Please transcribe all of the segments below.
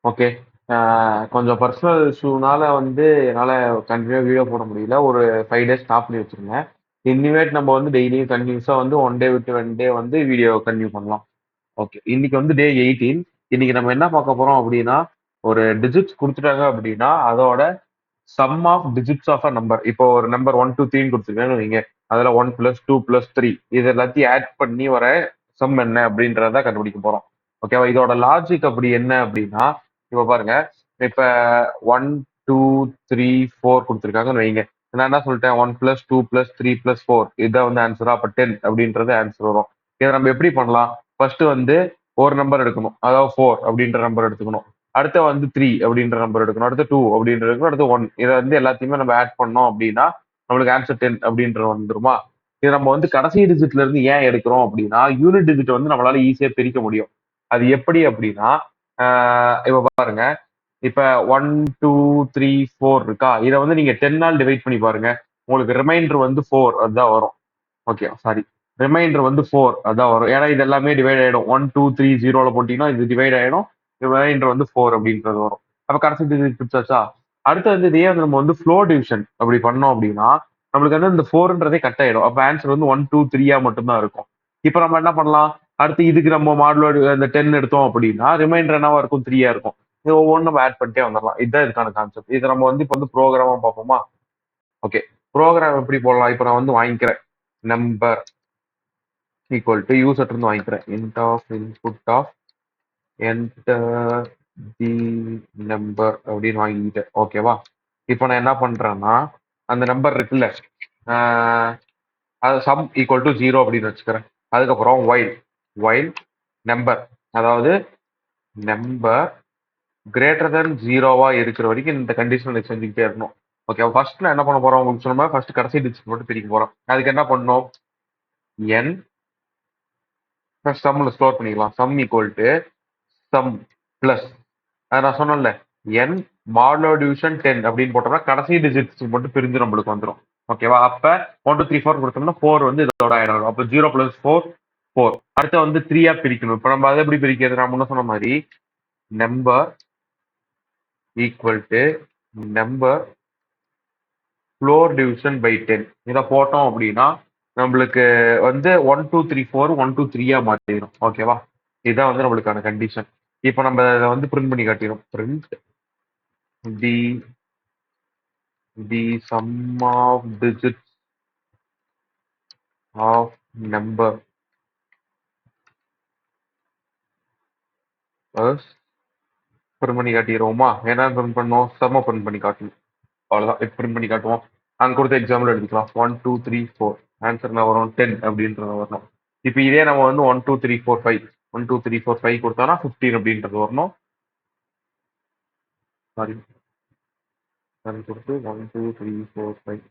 Okay. கொஞ்சம் personal இஷ்யூனால வந்து என்னால கன்டினியூவா வீடியோ போட முடியல. ஒரு 5 டேஸ் ஸ்டாப் பண்ணி வச்சிருந்தேன். இனிமேட் நம்ம வந்து டெய்லியும் கன்டினியூஸா வந்து 1 டே விட்டு 1 டே வந்து வீடியோ கன்டினியூ பண்ணலாம். ஓகே. இன்னைக்கு வந்து டே 18. இன்னைக்கு நம்ம என்ன பார்க்க போறோம் அப்படின்னா, ஒரு டிஜிட்ஸ் குடுத்துட்டாங்க அப்படின்னா, அதோட sum of digits of a number. இப்போ ஒரு நம்பர் 1, 2, 3ன்னு குடுத்துருக்காங்கன்னு வைங்க. அதுல 1 + 2 + 3 இது எல்லாத்தையும் ஆட் பண்ணி வர சம் என்ன அப்படின்றத கண்டுபிடிக்க போறோம். ஓகேவா? இதோட லாஜிக் அப்படி என்ன அப்படின்னா, இப்ப பாருங்க. இப்ப 1, 2, 3, 4 குடுத்துருக்காங்கன்னு வைங்க. நான் என்ன சொல்லிட்டேன்? 1 + 2 + 3 + 4 இதான் வந்து ஆன்ஸரா? அப்ப 10 அப்படின்றது ஆன்ஸர் வரும். இத நம்ம எப்படி பண்ணலாம்? ஃபர்ஸ்ட் வந்து ஒரு நம்பர் எடுக்கணும். அதாவது 4 அப்படின்ற நம்பர் எடுத்துக்கணும். அடுத்து வந்து 3 அப்படின்ற நம்பர் எடுக்கணும். அடுத்து 2 அப்படின்ற எடுக்கணும். அடுத்து 1 இத வந்து எல்லாத்தையுமே நம்ம ஆட் பண்ணோம் அப்படின்னா, நம்மளுக்கு ஆன்ஸர் 10 அப்படின்ற வந்துருமா? இது நம்ம வந்து கடைசி டிஜிட்ல இருந்து ஏன் எடுக்கிறோம் அப்படின்னா, யூனிட் டிஜிட் வந்து நம்மளால ஈஸியா பிரிக்க முடியும். அது எப்படி அப்படின்னா, ஆ இப்ப பாருங்க. இப்ப 1, 2, 3, 4 இருக்கா? இத வந்து நீங்க 10 ஆல் டிவைட் பண்ணி பாருங்க. உங்களுக்கு ரிமைண்டர் வந்து 4 அதான் வரும். ஓகே. சாரி. ரிமைண்டர் வந்து 4 அதான் வரும். ஏன்னா இது எல்லாமே டிவைட் ஆயிடும். 1, 2, 3, 0ல போட்டீங்கன்னா இது டிவைட் ஆயிடும். ரிமைண்டர் வந்து 4 அப்படின்றது வரும். அப்ப கடைசி டிஜிட் பிடிச்சாச்சா? அடுத்து வந்து இதே வந்து நம்ம வந்து ஃப்ளோ டிவிஷன் அப்படி பண்ணோம் அப்படின்னா, நம்மளுக்கு வந்து இந்த 4ன்றதே கட் ஆயிடும். அப்ப ஆன்சர் வந்து 1, 2, 3யா மட்டும் தான் இருக்கும். இப்ப நம்ம என்ன பண்ணலாம்? அடுத்து இதுக்கு நம்ம மாடுலோ அந்த 10 எடுத்தோம் அப்படின்னா, ரிமைண்டர் என்னவா இருக்கும்? 3யா இருக்கும். இது ஒவ்வொன்னும் நம்ம ஆட் பண்ணிட்டே வந்துரலாம். இதுதான் இதுக்கான கான்செப்ட். இத நம்ம வந்து இப்ப வந்து புரோகிராமா பார்ப்போமா? ஓகே. புரோகிராம் எப்படி போடலாம்? இப்ப நான் வந்து வாங்கிக்கிறேன். நம்பர் ஈக்குவல் டு யூசர்ட்ட இருந்து வாங்கிக்கிறேன். Int of input of enter the number அப்படின்னு வாங்கிக்கிட்டேன். ஓகேவா? இப்போ நான் என்ன பண்றேன்னா, அந்த நம்பர் இருக்குல்ல, ஆஹ் அது சம் ஈக்குவல் டு 0 அப்படின்னு வச்சுக்கிறேன். அதுக்கப்புறம் ஒயில் நம்பர், அதாவது நம்பர் கிரேட்டர் தென் 0வா இருக்கிற வரைக்கும் இந்த கண்டிஷன் செஞ்சுக்கிட்டே இருக்கணும். ஓகே. ஃபர்ஸ்ட் நான் என்ன பண்ண போறோம் உங்களுக்கு சொன்ன மாதிரி ஃபர்ஸ்ட் கடைசி டிஜிட் மட்டும் பிரிக்க போறோம். அதுக்கு என்ன பண்ணணும்? என் சம்ல ஸ்டோர் பண்ணிக்கலாம். Sum equal to sum plus நான் சொன்னேன்ல n மாடுலோ டிவிஷன் 10 அப்படின்னு போட்டோம்னா கடைசி டிஜிட்ஸ் மட்டும் பிரிஞ்சு நம்மளுக்கு வந்துடும். ஓகேவா? அப்ப 1, 2, 3, 4 கொடுத்தோம்னா 4 வந்து இதோட ஆயிடும். அப்ப 0 + 4 4. அடுத்து வந்து 3யா பிரிக்கணும். இப்ப நம்ம அதை எப்படி பிரிக்கிறது? நான் முன்ன சொன்ன மாதிரி number equal to number floor division by 10 இதை போட்டோம் அப்படின்னா நம்மளுக்கு வந்து 1, 2, 3, 4 1, 2, 3யா மாற்றிடும். ஓகேவா? இதுதான் வந்து நம்மளுக்கான கண்டிஷன். இப்போ நம்ம இதை வந்து பிரிண்ட் பண்ணி காட்டிடும். Print the sum of digits of number is print பண்ணி காட்டிடுவோமா? என்ன பிரிண்ட் பண்ணோம்? சம்ம பிரிண்ட் பண்ணி காட்டணும். அவ்வளவுதான். இப்போ பிரிண்ட் பண்ணி காட்டுவோம். அங்க கொடுத்த எக்ஸாம்பிள் எடுத்துக்கலாம். 1, 2, 3, 4 ஆன்சர் என்ன வரும்? 10 அப்படின்றது வரணும். இப்போ இதே நம்ம வந்து 1, 2, 3, 4, 5 1, 2, 3, 4, 5 கொடுத்தோம்னா 15 அப்படின்றது வரணும். சாரி, கொடுத்து 1, 2, 3, 4, 5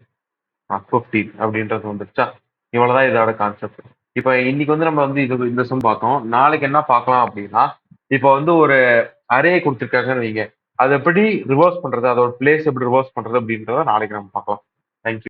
15 அப்படின்றது வந்துருச்சா? இவ்வளவுதான் இதோட கான்செப்ட். இப்ப இன்னைக்கு வந்து நம்ம வந்து இது இந்த சம் பார்த்தோம். நாளைக்கு என்ன பார்க்கலாம் அப்படின்னா, இப்ப வந்து ஒரு அரே கொடுத்துருக்காங்கன்னு வைங்க. அதை எப்படி ரிவர்ஸ் பண்றது, அதோட பிளேஸ் எப்படி ரிவர்ஸ் பண்றது அப்படின்றத நாளைக்கு நம்ம பார்க்கலாம். தேங்க்யூ.